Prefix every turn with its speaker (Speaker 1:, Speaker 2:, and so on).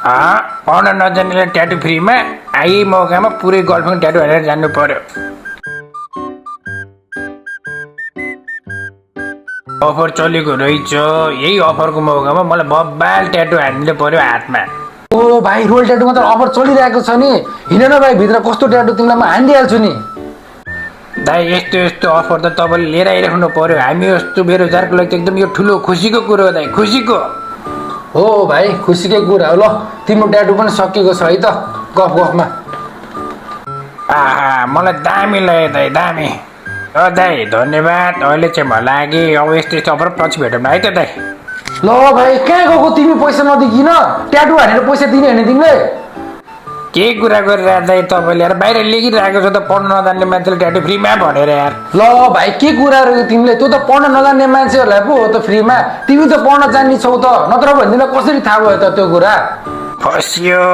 Speaker 1: पढ्न नजानेलाई ट्याटु फ्रीमा यही मौकामा पुरै गर्लफ्रेन्ड ट्याटु हालेर जानु पर्यो। अफर चलेको रहेछ, यही अफरको मौकामा मलाई बब्बाल ट्याटु हान्नु पर्यो हातमा।
Speaker 2: ओ भाइ रोल ट्याटुमा त अफर चलिरहेको छ नि, हिँड न भाइ भित्र कस्तो ट्याटु तिमीलाई म हानिदिइहाल्छु नि।
Speaker 1: दाइ यस्तो यस्तो अफर त तपाईँले लिएर आइराख्नु पर्यो, हामी यस्तो बेरोजगारको लागि एकदम यो ठुलो खुसीको कुरो हो दाइ, खुसीको।
Speaker 2: हो भाइ खुसीकै कुरा हो। ल तिम्रो ट्याटु पनि सकिएको छ है त गफ गफमा।
Speaker 1: मलाई दामी लाग्यो दाइ, दामी। दाइ धन्यवाद, अहिले चाहिँ म लागेँ। अब यस्तो यस्तो अफर पछि भेटौँ न है त दाइ।
Speaker 2: ल भाइ कहाँ गएको तिमी पैसा नदिकिन? ट्याटु हानेर पैसा दिने होइन तिमीले?
Speaker 1: के कुरा गरिरहेको दाइ तपाईँले? यार बाहिर लेखिरहेको छ त पढ्न नजान्ने मान्छेले ट्याटु फ्रीमा भनेर यार।
Speaker 2: ल भाइ के कुरा गरेको तिमीले? त्यो त पढ्न नजान्ने मान्छेहरूलाई पो हो त फ्रीमा, तिमी त पढ्न जान्ने छौ त, नत्र भन्दिनँ कसरी थाहा भयो त त्यो कुरा?
Speaker 1: फस्यो।